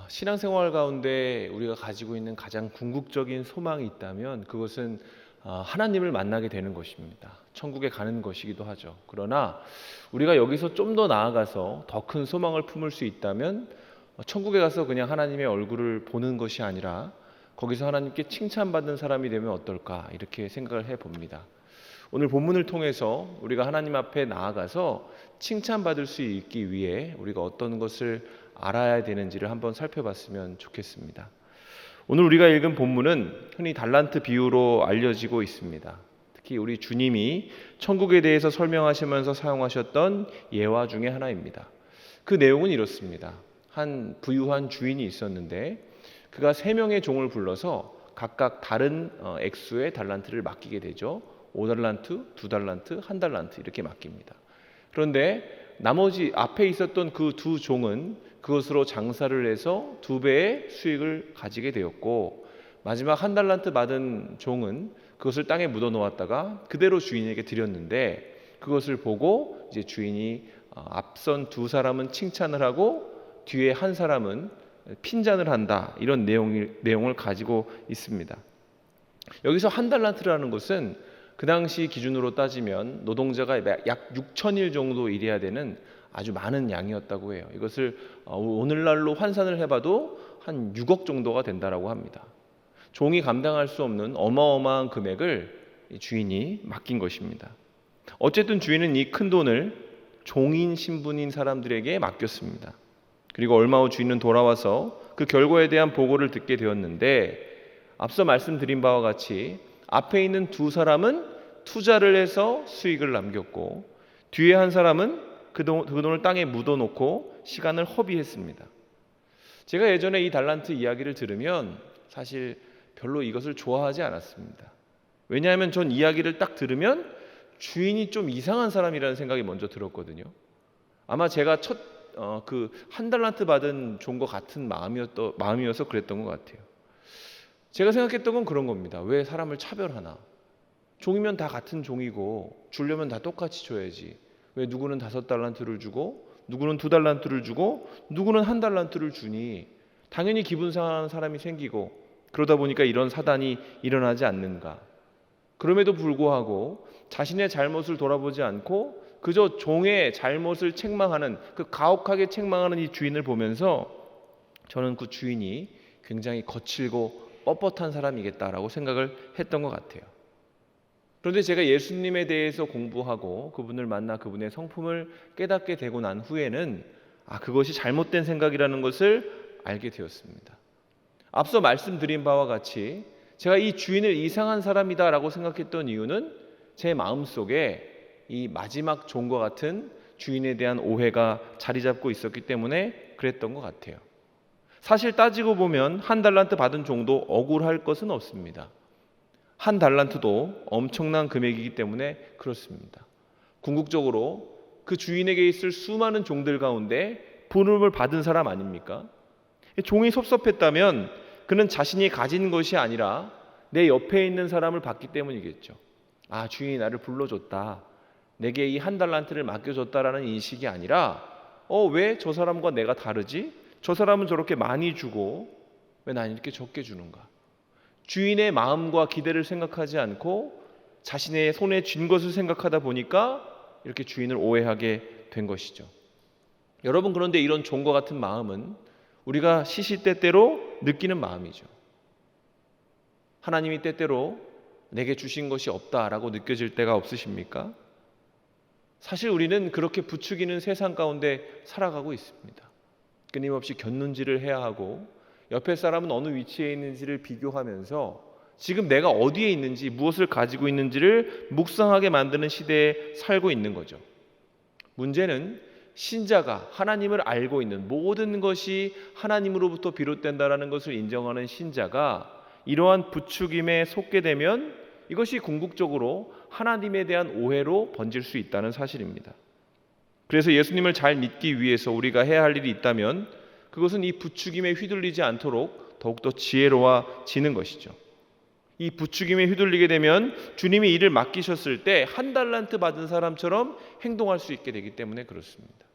신앙생활 가운데 우리가 가지고 있는 가장 궁극적인 소망이 있다면 그것은 하나님을 만나게 되는 것입니다. 천국에 가는 것이기도 하죠. 그러나 우리가 여기서 좀 더 나아가서 더 큰 소망을 품을 수 있다면 천국에 가서 그냥 하나님의 얼굴을 보는 것이 아니라 거기서 하나님께 칭찬받는 사람이 되면 어떨까, 이렇게 생각을 해봅니다. 오늘 본문을 통해서 우리가 하나님 앞에 나아가서 칭찬받을 수 있기 위해 우리가 어떤 것을 알아야 되는지를 한번 살펴봤으면 좋겠습니다. 오늘 우리가 읽은 본문은 흔히 달란트 비유로 알려지고 있습니다. 특히 우리 주님이 천국에 대해서 설명하시면서 사용하셨던 예화 중에 하나입니다. 그 내용은 이렇습니다. 한 부유한 주인이 있었는데 그가 3명의 종을 불러서 각각 다른 액수의 달란트를 맡기게 되죠. 5달란트, 2달란트, 1달란트 이렇게 맡깁니다. 그런데 나머지 앞에 있었던 그 2종은 그것으로 장사를 해서 2배의 수익을 가지게 되었고, 마지막 1달란트 받은 종은 그것을 땅에 묻어 놓았다가 그대로 주인에게 드렸는데, 그것을 보고 이제 주인이 앞선 2사람은 칭찬을 하고 뒤에 한 사람은 핀잔을 한다, 이런 내용을 가지고 있습니다. 여기서 1달란트라는 것은 그 당시 기준으로 따지면 노동자가 약 6,000일 정도 일해야 되는 아주 많은 양이었다고 해요. 이것을 오늘날로 환산을 해봐도 한 6억 정도가 된다라고 합니다. 종이 감당할 수 없는 어마어마한 금액을 주인이 맡긴 것입니다. 어쨌든 주인은 이 큰 돈을 종인 신분인 사람들에게 맡겼습니다. 그리고 얼마 후 주인은 돌아와서 그 결과에 대한 보고를 듣게 되었는데, 앞서 말씀드린 바와 같이 앞에 있는 2사람은 투자를 해서 수익을 남겼고, 뒤에 한 사람은 그 돈을 땅에 묻어놓고 시간을 허비했습니다. 제가 예전에 이 달란트 이야기를 들으면 사실 별로 이것을 좋아하지 않았습니다. 왜냐하면 전 이야기를 딱 들으면 주인이 좀 이상한 사람이라는 생각이 먼저 들었거든요. 아마 제가 그 1달란트 받은 종과 같은 마음이어서 그랬던 것 같아요. 제가 생각했던 건 그런 겁니다. 왜 사람을 차별하나? 종이면 다 같은 종이고 주려면 다 똑같이 줘야지. 왜 누구는 5달란트를 주고 누구는 2달란트를 주고 누구는 1달란트를 주니? 당연히 기분 상한 사람이 생기고, 그러다 보니까 이런 사단이 일어나지 않는가? 그럼에도 불구하고 자신의 잘못을 돌아보지 않고 그저 종의 잘못을 책망하는, 그 가혹하게 책망하는 이 주인을 보면서 저는 그 주인이 굉장히 거칠고 뻣뻣한 사람이겠다라고 생각을 했던 것 같아요. 그런데 제가 예수님에 대해서 공부하고 그분을 만나 그분의 성품을 깨닫게 되고 난 후에는 그것이 잘못된 생각이라는 것을 알게 되었습니다. 앞서 말씀드린 바와 같이 제가 이 주인을 이상한 사람이다라고 생각했던 이유는 제 마음속에 이 마지막 종과 같은 주인에 대한 오해가 자리 잡고 있었기 때문에 그랬던 것 같아요. 사실 따지고 보면 1달란트 받은 종도 억울할 것은 없습니다. 1달란트도 엄청난 금액이기 때문에 그렇습니다. 궁극적으로 그 주인에게 있을 수많은 종들 가운데 본음을 받은 사람 아닙니까? 종이 섭섭했다면 그는 자신이 가진 것이 아니라 내 옆에 있는 사람을 받기 때문이겠죠. 주인이 나를 불러줬다, 내게 이 1달란트를 맡겨줬다라는 인식이 아니라 왜 저 사람과 내가 다르지? 저 사람은 저렇게 많이 주고 왜 나는 이렇게 적게 주는가? 주인의 마음과 기대를 생각하지 않고 자신의 손에 쥔 것을 생각하다 보니까 이렇게 주인을 오해하게 된 것이죠. 여러분, 그런데 이런 종과 같은 마음은 우리가 시시때때로 느끼는 마음이죠. 하나님이 때때로 내게 주신 것이 없다라고 느껴질 때가 없으십니까? 사실 우리는 그렇게 부추기는 세상 가운데 살아가고 있습니다. 끊임없이 곁눈질을 해야 하고 옆에 사람은 어느 위치에 있는지를 비교하면서 지금 내가 어디에 있는지, 무엇을 가지고 있는지를 묵상하게 만드는 시대에 살고 있는 거죠. 문제는 신자가 하나님을 알고 있는, 모든 것이 하나님으로부터 비롯된다라는 것을 인정하는 신자가 이러한 부추김에 속게 되면 이것이 궁극적으로 하나님에 대한 오해로 번질 수 있다는 사실입니다. 그래서 예수님을 잘 믿기 위해서 우리가 해야 할 일이 있다면 그것은 이 부추김에 휘둘리지 않도록 더욱더 지혜로워지는 것이죠. 이 부추김에 휘둘리게 되면 주님이 일을 맡기셨을 때 1달란트 받은 사람처럼 행동할 수 있게 되기 때문에 그렇습니다.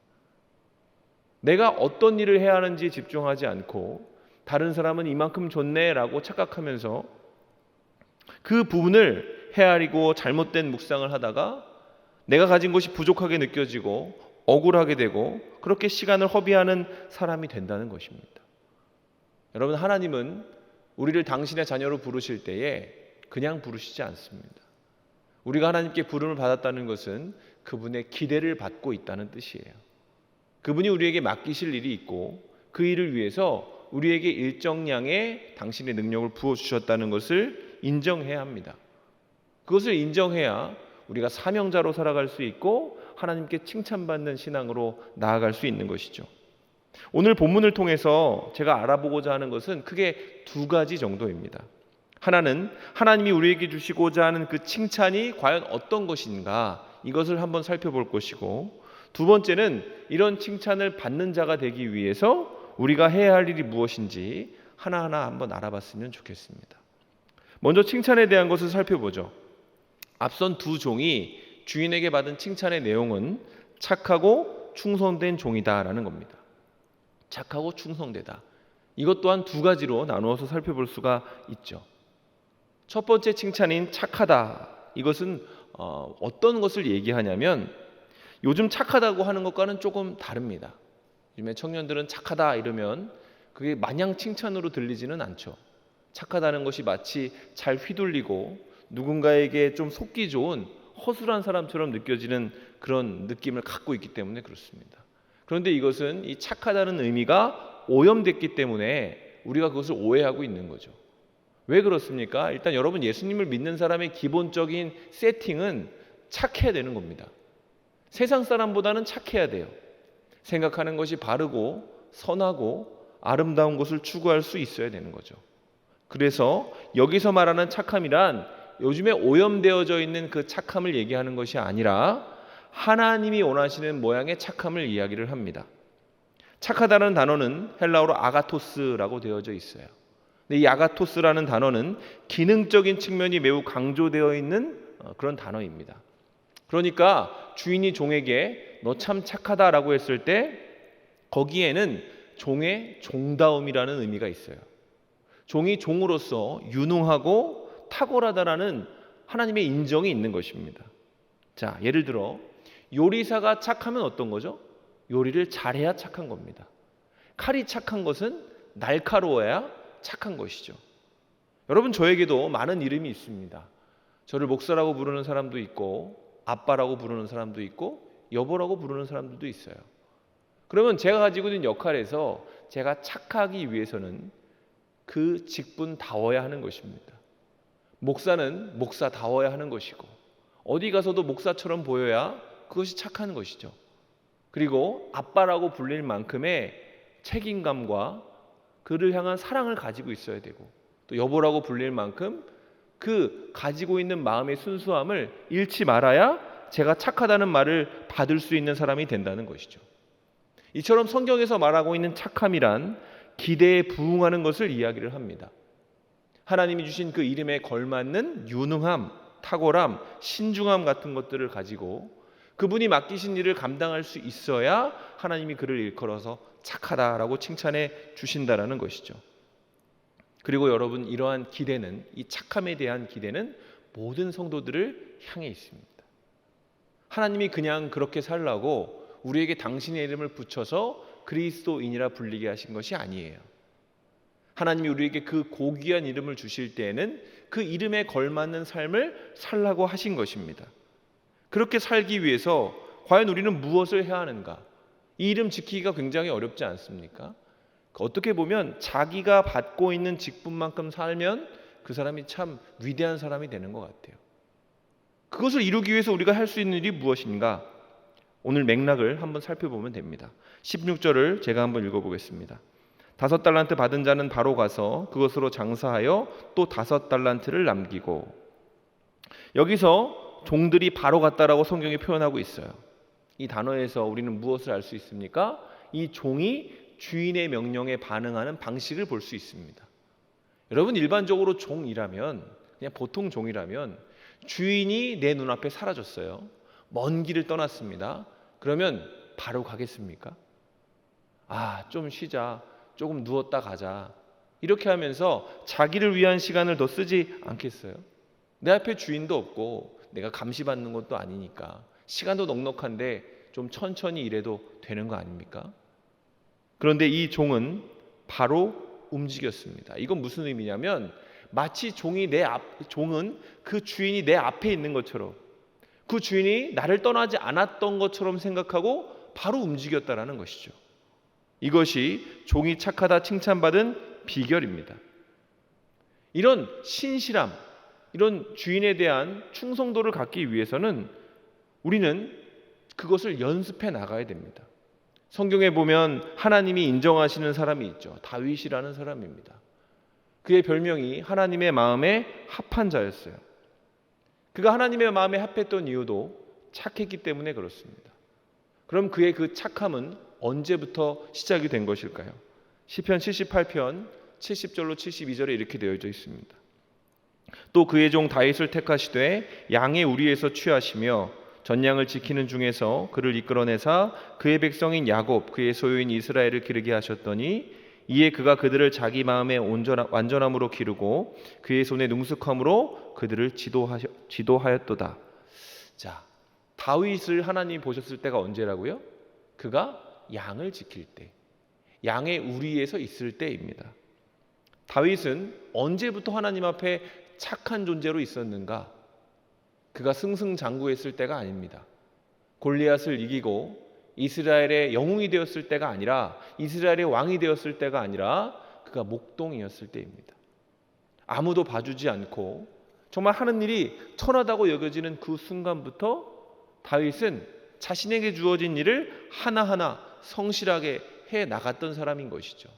내가 어떤 일을 해야 하는지 집중하지 않고 다른 사람은 이만큼 줬네라고 착각하면서 그 부분을 헤아리고 잘못된 묵상을 하다가 내가 가진 것이 부족하게 느껴지고 억울하게 되고 그렇게 시간을 허비하는 사람이 된다는 것입니다. 여러분, 하나님은 우리를 당신의 자녀로 부르실 때에 그냥 부르시지 않습니다. 우리가 하나님께 부름을 받았다는 것은 그분의 기대를 받고 있다는 뜻이에요. 그분이 우리에게 맡기실 일이 있고 그 일을 위해서 우리에게 일정량의 당신의 능력을 부어주셨다는 것을 인정해야 합니다. 그것을 인정해야 우리가 사명자로 살아갈 수 있고 하나님께 칭찬받는 신앙으로 나아갈 수 있는 것이죠. 오늘 본문을 통해서 제가 알아보고자 하는 것은 크게 두 가지 정도입니다. 하나는 하나님이 우리에게 주시고자 하는 그 칭찬이 과연 어떤 것인가, 이것을 한번 살펴볼 것이고, 두 번째는 이런 칭찬을 받는 자가 되기 위해서 우리가 해야 할 일이 무엇인지 하나하나 한번 알아봤으면 좋겠습니다. 먼저 칭찬에 대한 것을 살펴보죠. 앞선 두 종이 주인에게 받은 칭찬의 내용은 착하고 충성된 종이다라는 겁니다. 착하고 충성되다. 이것 또한 두 가지로 나누어서 살펴볼 수가 있죠. 첫 번째 칭찬인 착하다. 이것은 어떤 것을 얘기하냐면 요즘 착하다고 하는 것과는 조금 다릅니다. 요즘에 청년들은 착하다 이러면 그게 마냥 칭찬으로 들리지는 않죠. 착하다는 것이 마치 잘 휘둘리고 누군가에게 좀 속기 좋은 허술한 사람처럼 느껴지는 그런 느낌을 갖고 있기 때문에 그렇습니다. 그런데 이것은 이 착하다는 의미가 오염됐기 때문에 우리가 그것을 오해하고 있는 거죠. 왜 그렇습니까? 일단 여러분, 예수님을 믿는 사람의 기본적인 세팅은 착해야 되는 겁니다. 세상 사람보다는 착해야 돼요. 생각하는 것이 바르고 선하고 아름다운 것을 추구할 수 있어야 되는 거죠. 그래서 여기서 말하는 착함이란 요즘에 오염되어져 있는 그 착함을 얘기하는 것이 아니라 하나님이 원하시는 모양의 착함을 이야기를 합니다. 착하다는 단어는 헬라어로 아가토스라고 되어져 있어요. 근데 이 아가토스라는 단어는 기능적인 측면이 매우 강조되어 있는 그런 단어입니다. 그러니까 주인이 종에게 너 참 착하다라고 했을 때 거기에는 종의 종다움이라는 의미가 있어요. 종이 종으로서 유능하고 탁월하다라는 하나님의 인정이 있는 것입니다. 자, 예를 들어 요리사가 착하면 어떤 거죠? 요리를 잘해야 착한 겁니다. 칼이 착한 것은 날카로워야 착한 것이죠. 여러분, 저에게도 많은 이름이 있습니다. 저를 목사라고 부르는 사람도 있고 아빠라고 부르는 사람도 있고 여보라고 부르는 사람들도 있어요. 그러면 제가 가지고 있는 역할에서 제가 착하기 위해서는 그 직분다워야 하는 것입니다. 목사는 목사다워야 하는 것이고 어디 가서도 목사처럼 보여야 그것이 착한 것이죠. 그리고 아빠라고 불릴 만큼의 책임감과 그를 향한 사랑을 가지고 있어야 되고 또 여보라고 불릴 만큼 그 가지고 있는 마음의 순수함을 잃지 말아야 제가 착하다는 말을 받을 수 있는 사람이 된다는 것이죠. 이처럼 성경에서 말하고 있는 착함이란 기대에 부응하는 것을 이야기를 합니다. 하나님이 주신 그 이름에 걸맞는 유능함, 탁월함, 신중함 같은 것들을 가지고 그분이 맡기신 일을 감당할 수 있어야 하나님이 그를 일컬어서 착하다라고 칭찬해 주신다라는 것이죠. 그리고 여러분, 이러한 기대는, 이 착함에 대한 기대는 모든 성도들을 향해 있습니다. 하나님이 그냥 그렇게 살라고 우리에게 당신의 이름을 붙여서 그리스도인이라 불리게 하신 것이 아니에요. 하나님이 우리에게 그 고귀한 이름을 주실 때에는 그 이름에 걸맞는 삶을 살라고 하신 것입니다. 그렇게 살기 위해서 과연 우리는 무엇을 해야 하는가? 이 이름 지키기가 굉장히 어렵지 않습니까? 어떻게 보면 자기가 받고 있는 직분만큼 살면 그 사람이 참 위대한 사람이 되는 것 같아요. 그것을 이루기 위해서 우리가 할 수 있는 일이 무엇인가? 오늘 맥락을 한번 살펴보면 됩니다. 16절을 제가 한번 읽어보겠습니다. 5달란트 받은 자는 바로 가서 그것으로 장사하여 또 5달란트를 남기고, 여기서 종들이 바로 갔다라고 성경이 표현하고 있어요. 이 단어에서 우리는 무엇을 알 수 있습니까? 이 종이 주인의 명령에 반응하는 방식을 볼 수 있습니다. 여러분, 일반적으로 종이라면, 그냥 보통 종이라면 주인이 내 눈앞에 사라졌어요. 먼 길을 떠났습니다. 그러면 바로 가겠습니까? 좀 쉬자, 조금 누웠다 가자, 이렇게 하면서 자기를 위한 시간을 더 쓰지 않겠어요? 내 앞에 주인도 없고 내가 감시받는 것도 아니니까 시간도 넉넉한데 좀 천천히 일해도 되는 거 아닙니까? 그런데 이 종은 바로 움직였습니다. 이건 무슨 의미냐면 마치 종은 그 주인이 내 앞에 있는 것처럼, 그 주인이 나를 떠나지 않았던 것처럼 생각하고 바로 움직였다라는 것이죠. 이것이 종이 착하다 칭찬받은 비결입니다. 이런 신실함, 이런 주인에 대한 충성도를 갖기 위해서는 우리는 그것을 연습해 나가야 됩니다. 성경에 보면 하나님이 인정하시는 사람이 있죠. 다윗이라는 사람입니다. 그의 별명이 하나님의 마음에 합한 자였어요. 그가 하나님의 마음에 합했던 이유도 착했기 때문에 그렇습니다. 그럼 그의 그 착함은 언제부터 시작이 된 것일까요? 시편 78편 70절로 72절에 이렇게 되어져 있습니다. 또 그의 종 다윗을 택하시되 양의 우리에서 취하시며 전양을 지키는 중에서 그를 이끌어내사 그의 백성인 야곱 그의 소유인 이스라엘을 기르게 하셨더니 이에 그가 그들을 자기 마음의 완전함으로 기르고 그의 손의 능숙함으로 그들을 지도하였도다. 자, 다윗을 하나님이 보셨을 때가 언제라고요? 그가 양을 지킬 때, 양의 우리에서 있을 때입니다. 다윗은 언제부터 하나님 앞에 착한 존재로 있었는가? 그가 승승장구했을 때가 아닙니다. 골리앗을 이기고 이스라엘의 영웅이 되었을 때가 아니라, 이스라엘의 왕이 되었을 때가 아니라 그가 목동이었을 때입니다. 아무도 봐주지 않고 정말 하는 일이 천하다고 여겨지는 그 순간부터 다윗은 자신에게 주어진 일을 하나하나 성실하게 해 나갔던 사람인 것이죠.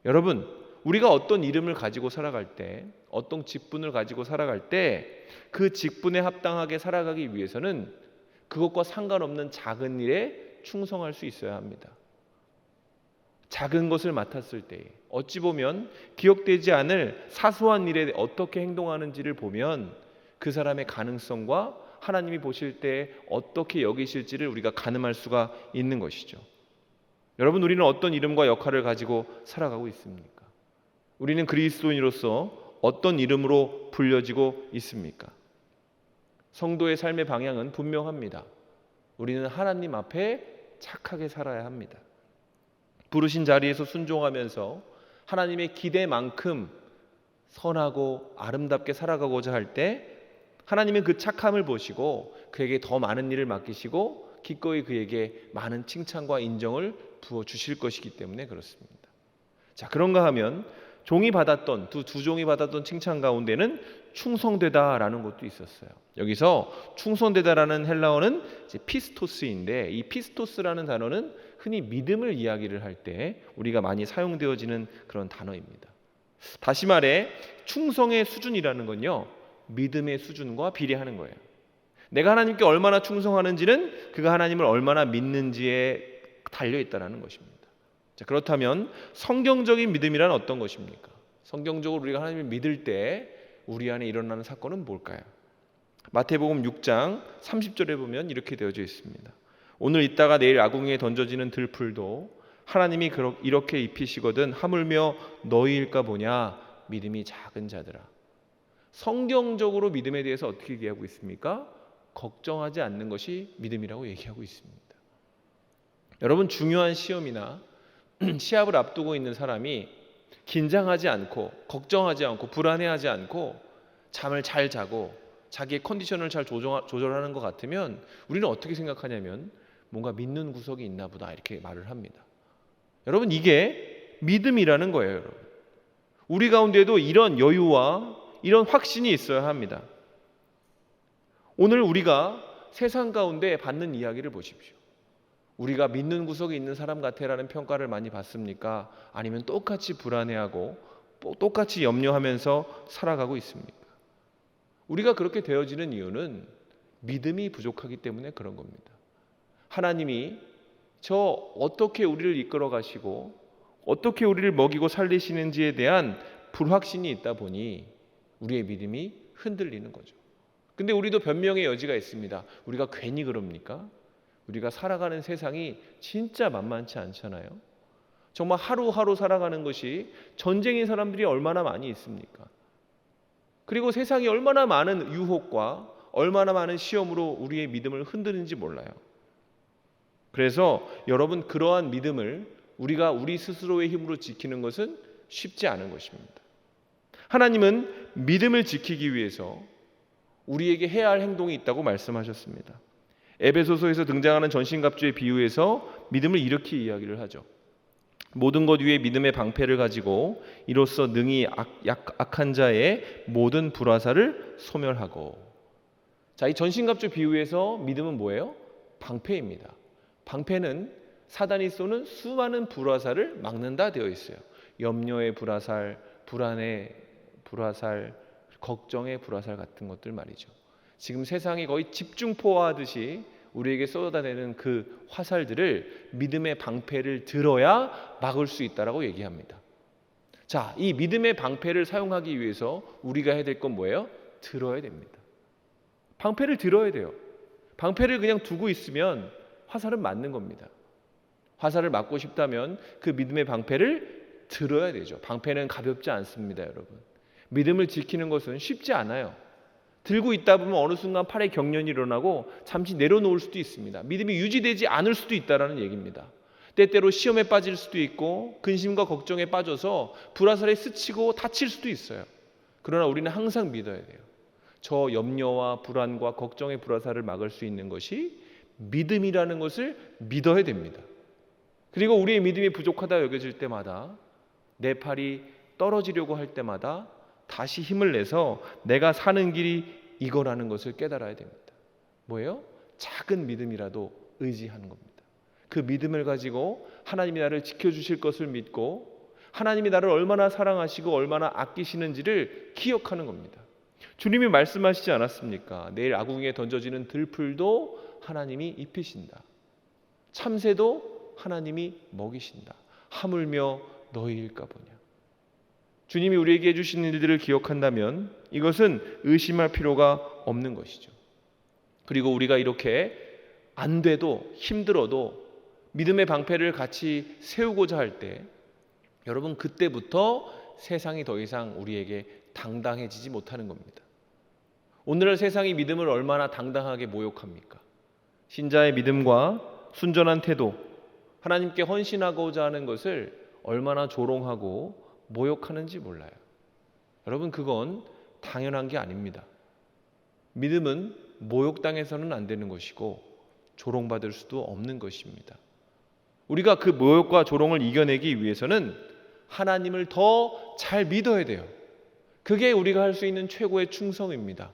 여러분, 우리가 어떤 이름을 가지고 살아갈 때, 어떤 직분을 가지고 살아갈 때 그 직분에 합당하게 살아가기 위해서는 그것과 상관없는 작은 일에 충성할 수 있어야 합니다. 작은 것을 맡았을 때 어찌 보면 기억되지 않을 사소한 일에 어떻게 행동하는지를 보면 그 사람의 가능성과 하나님이 보실 때 어떻게 여기실지를 우리가 가늠할 수가 있는 것이죠. 여러분, 우리는 어떤 이름과 역할을 가지고 살아가고 있습니까? 우리는 그리스도인으로서 어떤 이름으로 불려지고 있습니까? 성도의 삶의 방향은 분명합니다. 우리는 하나님 앞에 착하게 살아야 합니다. 부르신 자리에서 순종하면서 하나님의 기대만큼 선하고 아름답게 살아가고자 할 때 하나님은 그 착함을 보시고 그에게 더 많은 일을 맡기시고 기꺼이 그에게 많은 칭찬과 인정을 부어주실 것이기 때문에 그렇습니다. 자, 그런가 하면 종이 받았던 두 종이 받았던 칭찬 가운데는 충성되다라는 것도 있었어요. 여기서 충성되다라는 헬라어는 이제 피스토스인데, 이 피스토스라는 단어는 흔히 믿음을 이야기를 할 때 우리가 많이 사용되어지는 그런 단어입니다. 다시 말해 충성의 수준이라는 건요, 믿음의 수준과 비례하는 거예요. 내가 하나님께 얼마나 충성하는지는 그가 하나님을 얼마나 믿는지에 달려있다는 것입니다. 자, 그렇다면 성경적인 믿음이란 어떤 것입니까? 성경적으로 우리가 하나님을 믿을 때 우리 안에 일어나는 사건은 뭘까요? 마태복음 6장 30절에 보면 이렇게 되어져 있습니다. 오늘 있다가 내일 아궁이에 던져지는 들풀도 하나님이 이렇게 입히시거든 하물며 너희일까 보냐 믿음이 작은 자들아. 성경적으로 믿음에 대해서 어떻게 얘기하고 있습니까? 걱정하지 않는 것이 믿음이라고 얘기하고 있습니다. 여러분, 중요한 시험이나 시합을 앞두고 있는 사람이 긴장하지 않고 걱정하지 않고 불안해하지 않고 잠을 잘 자고 자기의 컨디션을 잘 조절하는 것 같으면 우리는 어떻게 생각하냐면 뭔가 믿는 구석이 있나 보다 이렇게 말을 합니다. 여러분, 이게 믿음이라는 거예요. 여러분, 우리 가운데도 이런 여유와 이런 확신이 있어야 합니다. 오늘 우리가 세상 가운데 받는 이야기를 보십시오. 우리가 믿는 구석이 있는 사람 같아라는 평가를 많이 받습니까? 아니면 똑같이 불안해하고 똑같이 염려하면서 살아가고 있습니까? 우리가 그렇게 되어지는 이유는 믿음이 부족하기 때문에 그런 겁니다. 하나님이 어떻게 우리를 이끌어 가시고 어떻게 우리를 먹이고 살리시는지에 대한 불확신이 있다 보니 우리의 믿음이 흔들리는 거죠. 근데 우리도 변명의 여지가 있습니다. 우리가 괜히 그럽니까? 우리가 살아가는 세상이 진짜 만만치 않잖아요. 정말 하루하루 살아가는 것이 전쟁인 사람들이 얼마나 많이 있습니까? 그리고 세상이 얼마나 많은 유혹과 얼마나 많은 시험으로 우리의 믿음을 흔드는지 몰라요. 그래서 여러분, 그러한 믿음을 우리가 우리 스스로의 힘으로 지키는 것은 쉽지 않은 것입니다. 하나님은 믿음을 지키기 위해서 우리에게 해야 할 행동이 있다고 말씀하셨습니다. 에베소서에서 등장하는 전신갑주의 비유에서 믿음을 이렇게 이야기를 하죠. 모든 것 위에 믿음의 방패를 가지고 이로써 능히 악한 자의 모든 불화살을 소멸하고. 자, 이 전신갑주 비유에서 믿음은 뭐예요? 방패입니다. 방패는 사단이 쏘는 수많은 불화살을 막는다 되어 있어요. 염려의 불화살, 불안의 불화살, 걱정의 불화살 같은 것들 말이죠. 지금 세상이 거의 집중포화하듯이 우리에게 쏟아내는 그 화살들을 믿음의 방패를 들어야 막을 수 있다라고 얘기합니다. 자, 이 믿음의 방패를 사용하기 위해서 우리가 해야 될 건 뭐예요? 들어야 됩니다. 방패를 들어야 돼요. 방패를 그냥 두고 있으면 화살은 맞는 겁니다. 화살을 맞고 싶다면 그 믿음의 방패를 들어야 되죠. 방패는 가볍지 않습니다, 여러분. 믿음을 지키는 것은 쉽지 않아요. 들고 있다 보면 어느 순간 팔에 경련이 일어나고 잠시 내려놓을 수도 있습니다. 믿음이 유지되지 않을 수도 있다는 얘기입니다. 때때로 시험에 빠질 수도 있고 근심과 걱정에 빠져서 불화살에 스치고 다칠 수도 있어요. 그러나 우리는 항상 믿어야 돼요. 저 염려와 불안과 걱정의 불화살을 막을 수 있는 것이 믿음이라는 것을 믿어야 됩니다. 그리고 우리의 믿음이 부족하다 여겨질 때마다, 내 팔이 떨어지려고 할 때마다 다시 힘을 내서 내가 사는 길이 이거라는 것을 깨달아야 됩니다. 뭐예요? 작은 믿음이라도 의지하는 겁니다. 그 믿음을 가지고 하나님이 나를 지켜주실 것을 믿고 하나님이 나를 얼마나 사랑하시고 얼마나 아끼시는지를 기억하는 겁니다. 주님이 말씀하시지 않았습니까? 내일 아궁이에 던져지는 들풀도 하나님이 입히신다. 참새도 하나님이 먹이신다. 하물며 너희일까 보냐. 주님이 우리에게 해주신 일들을 기억한다면 이것은 의심할 필요가 없는 것이죠. 그리고 우리가 이렇게 안 돼도 힘들어도 믿음의 방패를 같이 세우고자 할 때, 여러분, 그때부터 세상이 더 이상 우리에게 당당해지지 못하는 겁니다. 오늘날 세상이 믿음을 얼마나 당당하게 모욕합니까? 신자의 믿음과 순전한 태도, 하나님께 헌신하고자 하는 것을 얼마나 조롱하고 모욕하는지 몰라요. 여러분, 그건 당연한 게 아닙니다. 믿음은 모욕당해서는 안 되는 것이고 조롱받을 수도 없는 것입니다. 우리가 그 모욕과 조롱을 이겨내기 위해서는 하나님을 더 잘 믿어야 돼요. 그게 우리가 할 수 있는 최고의 충성입니다.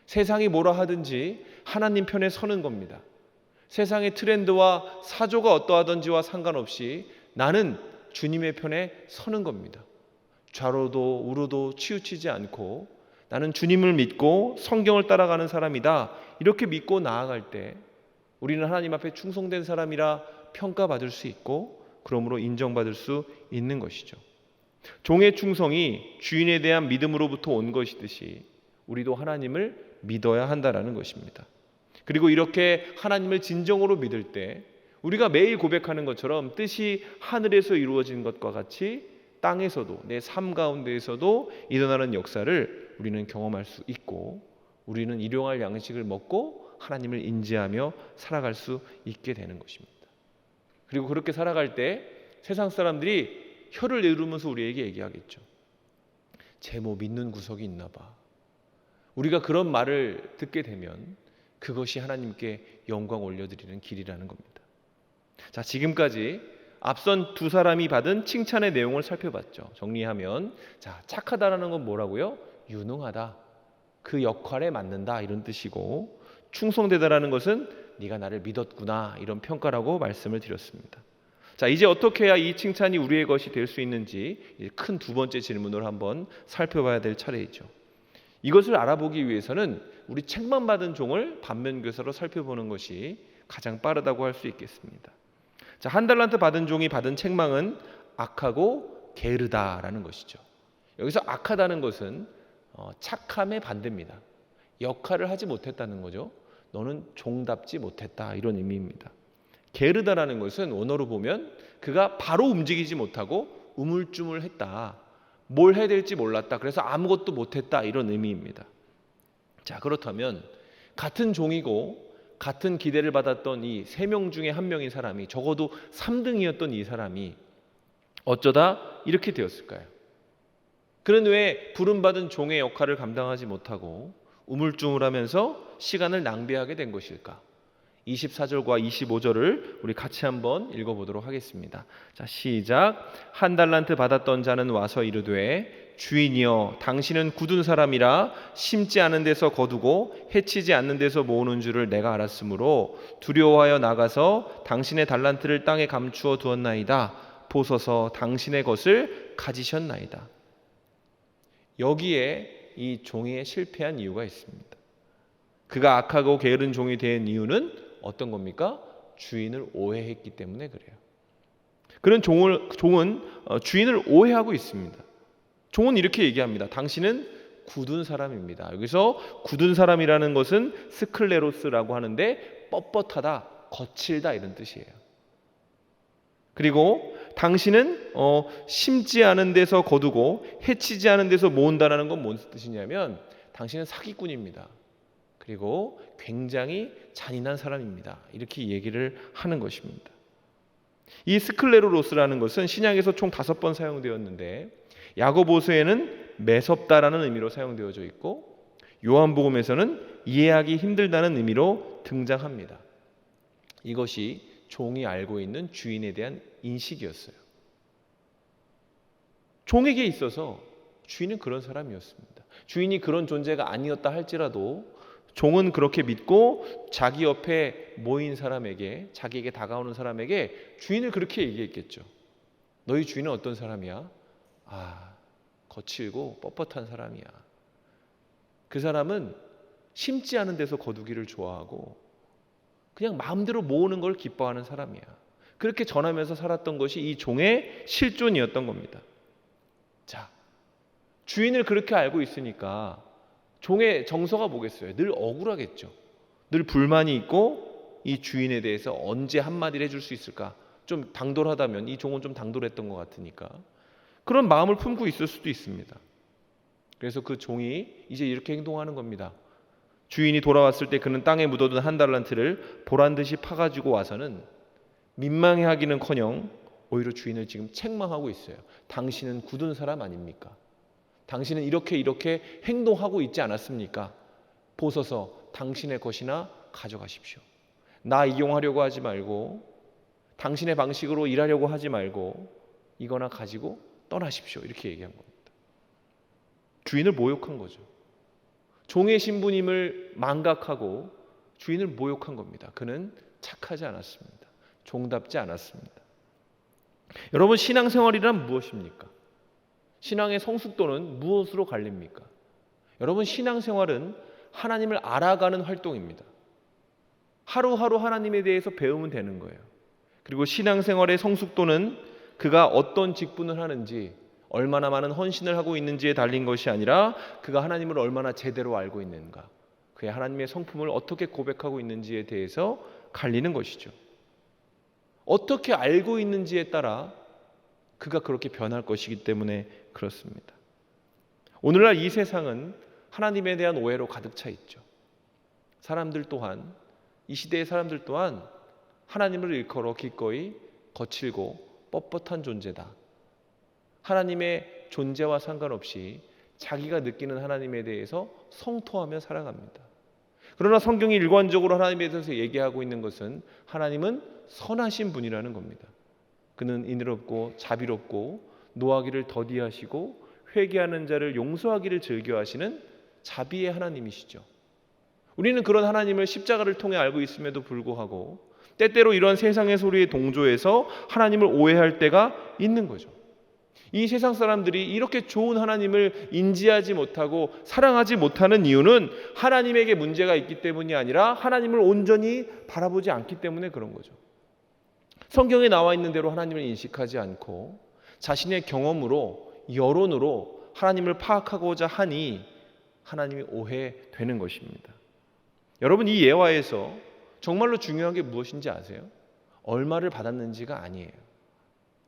세상이 뭐라 하든지 하나님 편에 서는 겁니다. 세상의 트렌드와 사조가 어떠하든지와 상관없이 나는 주님의 편에 서는 겁니다. 좌로도 우로도 치우치지 않고 나는 주님을 믿고 성경을 따라가는 사람이다, 이렇게 믿고 나아갈 때 우리는 하나님 앞에 충성된 사람이라 평가받을 수 있고 그러므로 인정받을 수 있는 것이죠. 종의 충성이 주인에 대한 믿음으로부터 온 것이듯이 우리도 하나님을 믿어야 한다라는 것입니다. 그리고 이렇게 하나님을 진정으로 믿을 때 우리가 매일 고백하는 것처럼 뜻이 하늘에서 이루어진 것과 같이 땅에서도, 내 삶 가운데에서도 일어나는 역사를 우리는 경험할 수 있고, 우리는 일용할 양식을 먹고 하나님을 인지하며 살아갈 수 있게 되는 것입니다. 그리고 그렇게 살아갈 때 세상 사람들이 혀를 내두르면서 우리에게 얘기하겠죠. 쟤 뭐 믿는 구석이 있나 봐. 우리가 그런 말을 듣게 되면 그것이 하나님께 영광 올려드리는 길이라는 겁니다. 자, 지금까지 앞선 두 사람이 받은 칭찬의 내용을 살펴봤죠. 정리하면, 자, 착하다라는 건 뭐라고요? 유능하다, 그 역할에 맞는다, 이런 뜻이고, 충성되다라는 것은 네가 나를 믿었구나, 이런 평가라고 말씀을 드렸습니다. 자, 이제 어떻게 해야 이 칭찬이 우리의 것이 될 수 있는지 큰 두 번째 질문을 한번 살펴봐야 될 차례이죠. 이것을 알아보기 위해서는 우리 책만 받은 종을 반면교사로 살펴보는 것이 가장 빠르다고 할 수 있겠습니다. 자, 한 달란트 받은 종이 받은 책망은 악하고 게으르다라는 것이죠. 여기서 악하다는 것은 착함의 반대입니다. 역할을 하지 못했다는 거죠. 너는 종답지 못했다, 이런 의미입니다. 게으르다라는 것은 원어로 보면 그가 바로 움직이지 못하고 우물쭈물했다, 뭘 해야 될지 몰랐다, 그래서 아무것도 못했다, 이런 의미입니다. 자, 그렇다면 같은 종이고 같은 기대를 받았던 이 3명 중에 한 명인 사람이, 적어도 3등이었던 이 사람이 어쩌다 이렇게 되었을까요? 그는 왜 부름받은 종의 역할을 감당하지 못하고 우물쭈물하면서 시간을 낭비하게 된 것일까? 24절과 25절을 우리 같이 한번 읽어보도록 하겠습니다. 자, 시작. 한 달란트 받았던 자는 와서 이르되 주인이여, 당신은 굳은 사람이라 심지 않은 데서 거두고 해치지 않는 데서 모으는 줄을 내가 알았으므로 두려워하여 나가서 당신의 달란트를 땅에 감추어 두었나이다. 보소서, 당신의 것을 가지셨나이다. 여기에 이 종이 실패한 이유가 있습니다. 그가 악하고 게으른 종이 된 이유는 어떤 겁니까? 주인을 오해했기 때문에 그래요. 그런 종은 주인을 오해하고 있습니다. 종은 이렇게 얘기합니다. 당신은 굳은 사람입니다. 여기서 굳은 사람이라는 것은 스클레로스라고 하는데 뻣뻣하다, 거칠다, 이런 뜻이에요. 그리고 당신은 심지 않은 데서 거두고 해치지 않은 데서 모은다는 건 뭔 뜻이냐면 당신은 사기꾼입니다. 그리고 굉장히 잔인한 사람입니다. 이렇게 얘기를 하는 것입니다. 이 스클레로로스라는 것은 신약에서 총 5번 사용되었는데 야고보서에는 매섭다라는 의미로 사용되어져 있고 요한복음에서는 이해하기 힘들다는 의미로 등장합니다. 이것이 종이 알고 있는 주인에 대한 인식이었어요. 종에게 있어서 주인은 그런 사람이었습니다. 주인이 그런 존재가 아니었다 할지라도 종은 그렇게 믿고 자기 옆에 모인 사람에게, 자기에게 다가오는 사람에게 주인을 그렇게 얘기했겠죠. 너희 주인은 어떤 사람이야? 거칠고 뻣뻣한 사람이야. 그 사람은 심지 않은 데서 거두기를 좋아하고 그냥 마음대로 모으는 걸 기뻐하는 사람이야. 그렇게 전하면서 살았던 것이 이 종의 실존이었던 겁니다. 자, 주인을 그렇게 알고 있으니까 종의 정서가 뭐겠어요? 늘 억울하겠죠. 늘 불만이 있고 이 주인에 대해서 언제 한마디를 해줄 수 있을까? 좀 당돌하다면, 이 종은 좀 당돌했던 것 같으니까 그런 마음을 품고 있을 수도 있습니다. 그래서 그 종이 이제 이렇게 행동하는 겁니다. 주인이 돌아왔을 때 그는 땅에 묻어둔 한 달란트를 보란듯이 파가지고 와서는 민망해하기는커녕 오히려 주인을 지금 책망하고 있어요. 당신은 굳은 사람 아닙니까? 당신은 이렇게 행동하고 있지 않았습니까? 보소서, 당신의 것이나 가져가십시오. 나 이용하려고 하지 말고 당신의 방식으로 일하려고 하지 말고 이거나 가지고 떠나십시오. 이렇게 얘기한 겁니다. 주인을 모욕한 거죠. 종의 신분임을 망각하고 주인을 모욕한 겁니다. 그는 착하지 않았습니다. 종답지 않았습니다. 여러분, 신앙생활이란 무엇입니까? 신앙의 성숙도는 무엇으로 갈립니까? 여러분, 신앙생활은 하나님을 알아가는 활동입니다. 하루하루 하나님에 대해서 배우면 되는 거예요. 그리고 신앙생활의 성숙도는 그가 어떤 직분을 하는지, 얼마나 많은 헌신을 하고 있는지에 달린 것이 아니라 그가 하나님을 얼마나 제대로 알고 있는가, 그의 하나님의 성품을 어떻게 고백하고 있는지에 대해서 갈리는 것이죠. 어떻게 알고 있는지에 따라 그가 그렇게 변할 것이기 때문에 그렇습니다. 오늘날 이 세상은 하나님에 대한 오해로 가득 차 있죠. 사람들 또한, 이 시대의 사람들 또한 하나님을 일컬어 기꺼이 거칠고 뻣뻣한 존재다, 하나님의 존재와 상관없이 자기가 느끼는 하나님에 대해서 성토하며 살아갑니다. 그러나 성경이 일관적으로 하나님에 대해서 얘기하고 있는 것은 하나님은 선하신 분이라는 겁니다. 그는 인의롭고 자비롭고 노하기를 더디하시고 회개하는 자를 용서하기를 즐겨하시는 자비의 하나님이시죠. 우리는 그런 하나님을 십자가를 통해 알고 있음에도 불구하고 때때로 이런 세상의 소리에 동조해서 하나님을 오해할 때가 있는 거죠. 이 세상 사람들이 이렇게 좋은 하나님을 인지하지 못하고 사랑하지 못하는 이유는 하나님에게 문제가 있기 때문이 아니라 하나님을 온전히 바라보지 않기 때문에 그런 거죠. 성경에 나와 있는 대로 하나님을 인식하지 않고 자신의 경험으로, 여론으로 하나님을 파악하고자 하니 하나님이 오해되는 것입니다. 여러분, 이 예화에서 정말로 중요한 게 무엇인지 아세요? 얼마를 받았는지가 아니에요.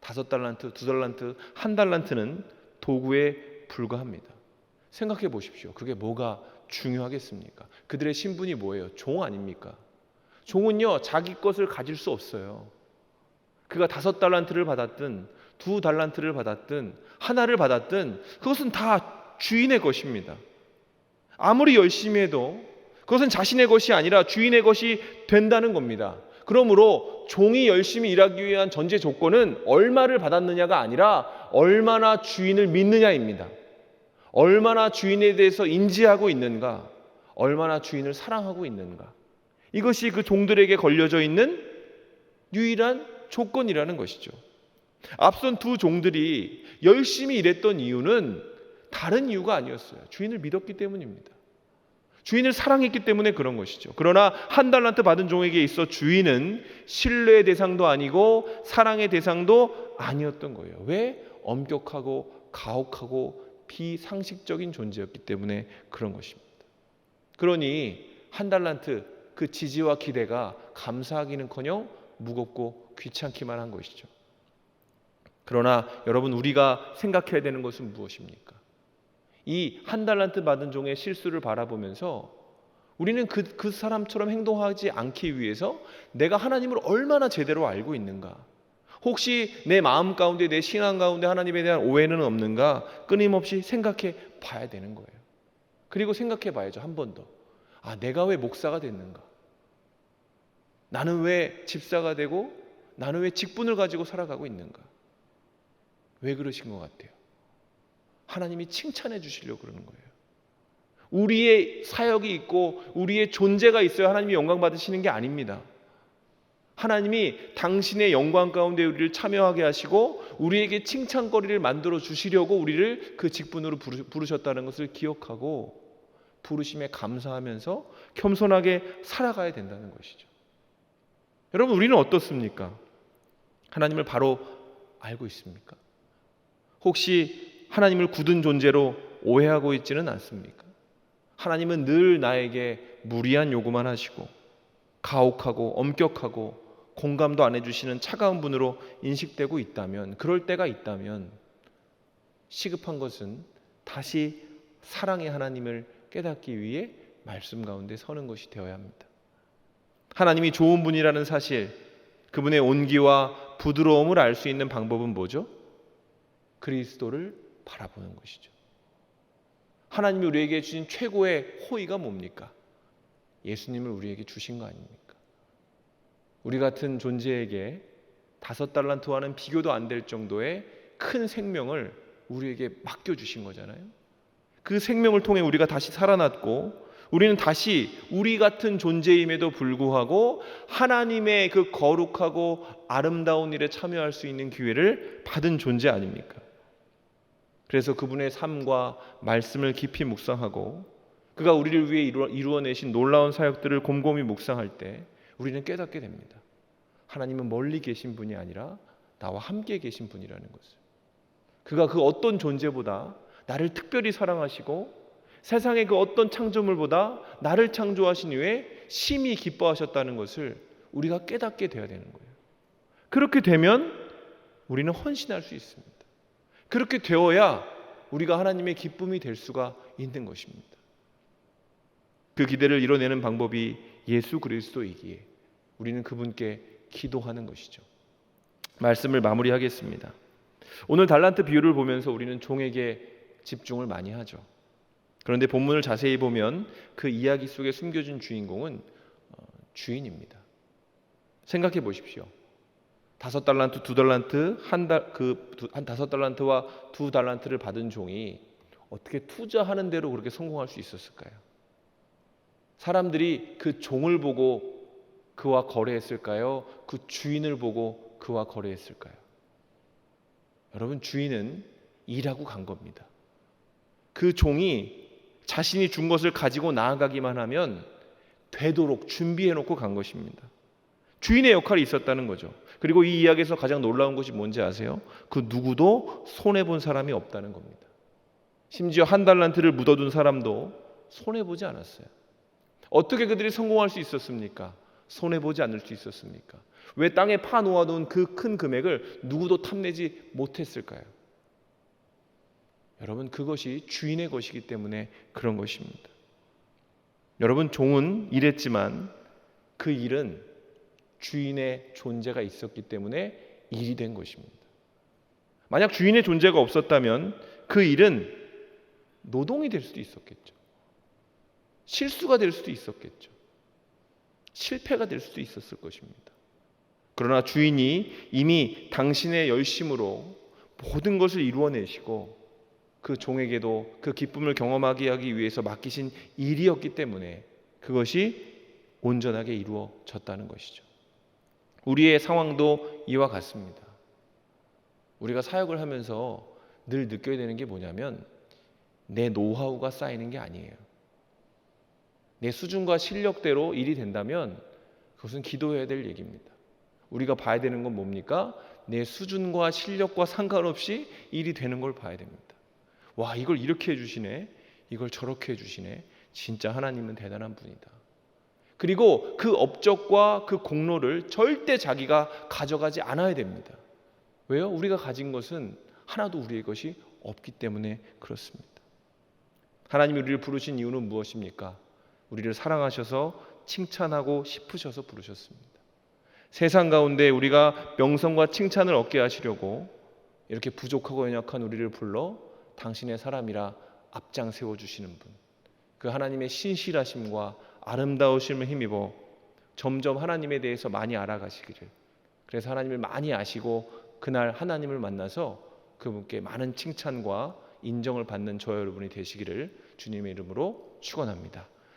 5달란트, 2달란트, 1달란트는 도구에 불과합니다. 생각해 보십시오. 그게 뭐가 중요하겠습니까? 그들의 신분이 뭐예요? 종 아닙니까? 종은요, 자기 것을 가질 수 없어요. 그가 5달란트를 받았든 2달란트를 받았든 하나를 받았든 그것은 다 주인의 것입니다. 아무리 열심히 해도 그것은 자신의 것이 아니라 주인의 것이 된다는 겁니다. 그러므로 종이 열심히 일하기 위한 전제 조건은 얼마를 받았느냐가 아니라 얼마나 주인을 믿느냐입니다. 얼마나 주인에 대해서 인지하고 있는가, 얼마나 주인을 사랑하고 있는가. 이것이 그 종들에게 걸려져 있는 유일한 조건이라는 것이죠. 앞선 두 종들이 열심히 일했던 이유는 다른 이유가 아니었어요. 주인을 믿었기 때문입니다. 주인을 사랑했기 때문에 그런 것이죠. 그러나 1달란트 받은 종에게 있어 주인은 신뢰의 대상도 아니고 사랑의 대상도 아니었던 거예요. 왜? 엄격하고 가혹하고 비상식적인 존재였기 때문에 그런 것입니다. 그러니 1달란트 그 지지와 기대가 감사하기는커녕 무겁고 귀찮기만 한 것이죠. 그러나 여러분, 우리가 생각해야 되는 것은 무엇입니까? 이 1달란트 받은 종의 실수를 바라보면서 우리는 그 사람처럼 행동하지 않기 위해서 내가 하나님을 얼마나 제대로 알고 있는가, 혹시 내 마음 가운데, 내 신앙 가운데 하나님에 대한 오해는 없는가 끊임없이 생각해 봐야 되는 거예요. 그리고 생각해 봐야죠. 한 번 더. 내가 왜 목사가 됐는가? 나는 왜 집사가 되고 나는 왜 직분을 가지고 살아가고 있는가? 왜 그러신 것 같아요? 하나님이 칭찬해 주시려고 그러는 거예요. 우리의 사역이 있고 우리의 존재가 있어야 하나님이 영광 받으시는 게 아닙니다. 하나님이 당신의 영광 가운데 우리를 참여하게 하시고 우리에게 칭찬거리를 만들어 주시려고 우리를 그 직분으로 부르셨다는 것을 기억하고 부르심에 감사하면서 겸손하게 살아가야 된다는 것이죠. 여러분, 우리는 어떻습니까? 하나님을 바로 알고 있습니까? 혹시 하나님을 굳은 존재로 오해하고 있지는 않습니까? 하나님은 늘 나에게 무리한 요구만 하시고 가혹하고 엄격하고 공감도 안 해주시는 차가운 분으로 인식되고 있다면, 그럴 때가 있다면 시급한 것은 다시 사랑의 하나님을 깨닫기 위해 말씀 가운데 서는 것이 되어야 합니다. 하나님이 좋은 분이라는 사실, 그분의 온기와 부드러움을 알 수 있는 방법은 뭐죠? 그리스도를 바라보는 것이죠. 하나님이 우리에게 주신 최고의 호의가 뭡니까? 예수님을 우리에게 주신 거 아닙니까? 우리 같은 존재에게 5달란트와는 비교도 안 될 정도의 큰 생명을 우리에게 맡겨주신 거잖아요. 그 생명을 통해 우리가 다시 살아났고 우리는 다시 우리 같은 존재임에도 불구하고 하나님의 그 거룩하고 아름다운 일에 참여할 수 있는 기회를 받은 존재 아닙니까? 그래서 그분의 삶과 말씀을 깊이 묵상하고 그가 우리를 위해 이루어내신 놀라운 사역들을 곰곰이 묵상할 때 우리는 깨닫게 됩니다. 하나님은 멀리 계신 분이 아니라 나와 함께 계신 분이라는 것을. 그가 그 어떤 존재보다 나를 특별히 사랑하시고 세상의 그 어떤 창조물보다 나를 창조하신 이후에 심히 기뻐하셨다는 것을 우리가 깨닫게 되어야 되는 거예요. 그렇게 되면 우리는 헌신할 수 있습니다. 그렇게 되어야 우리가 하나님의 기쁨이 될 수가 있는 것입니다. 그 기대를 이뤄내는 방법이 예수 그리스도이기에 우리는 그분께 기도하는 것이죠. 말씀을 마무리하겠습니다. 오늘 달란트 비유를 보면서 우리는 종에게 집중을 많이 하죠. 그런데 본문을 자세히 보면 그 이야기 속에 숨겨진 주인공은 주인입니다. 생각해 보십시오. 5달란트, 2달란트, 한 5달란트와 2달란트를 받은 종이 어떻게 투자하는 대로 그렇게 성공할 수 있었을까요? 사람들이 그 종을 보고 그와 거래했을까요? 그 주인을 보고 그와 거래했을까요? 여러분, 주인은 일하고 간 겁니다. 그 종이 자신이 준 것을 가지고 나아가기만 하면 되도록 준비해놓고 간 것입니다. 주인의 역할이 있었다는 거죠. 그리고 이 이야기에서 가장 놀라운 것이 뭔지 아세요? 그 누구도 손해본 사람이 없다는 겁니다. 심지어 1달란트를 묻어둔 사람도 손해보지 않았어요. 어떻게 그들이 성공할 수 있었습니까? 손해보지 않을 수 있었습니까? 왜 땅에 파놓아둔 그 큰 금액을 누구도 탐내지 못했을까요? 여러분, 그것이 주인의 것이기 때문에 그런 것입니다. 여러분, 종은 일했지만 그 일은 주인의 존재가 있었기 때문에 일이 된 것입니다. 만약 주인의 존재가 없었다면 그 일은 노동이 될 수도 있었겠죠. 실수가 될 수도 있었겠죠. 실패가 될 수도 있었을 것입니다. 그러나 주인이 이미 당신의 열심으로 모든 것을 이루어내시고 그 종에게도 그 기쁨을 경험하게 하기 위해서 맡기신 일이었기 때문에 그것이 온전하게 이루어졌다는 것이죠. 우리의 상황도 이와 같습니다. 우리가 사역을 하면서 늘 느껴야 되는 게 뭐냐면 내 노하우가 쌓이는 게 아니에요. 내 수준과 실력대로 일이 된다면 그것은 기도해야 될 얘기입니다. 우리가 봐야 되는 건 뭡니까? 내 수준과 실력과 상관없이 일이 되는 걸 봐야 됩니다. 와, 이걸 이렇게 해주시네, 이걸 저렇게 해주시네, 진짜 하나님은 대단한 분이다. 그리고 그 업적과 그 공로를 절대 자기가 가져가지 않아야 됩니다. 왜요? 우리가 가진 것은 하나도 우리의 것이 없기 때문에 그렇습니다. 하나님이 우리를 부르신 이유는 무엇입니까? 우리를 사랑하셔서 칭찬하고 싶으셔서 부르셨습니다. 세상 가운데 우리가 명성과 칭찬을 얻게 하시려고 이렇게 부족하고 연약한 우리를 불러 당신의 사람이라 앞장 세워주시는 분, 그 하나님의 신실하심과 아름다우심을 힘입어 점점 하나님에 대해서 많이 알아가시기를, 그래서 하나님을 많이 아시고 그날 하나님을 만나서 그분께 많은 칭찬과 인정을 받는 저와 여러분이 되시기를 주님의 이름으로 축원합니다.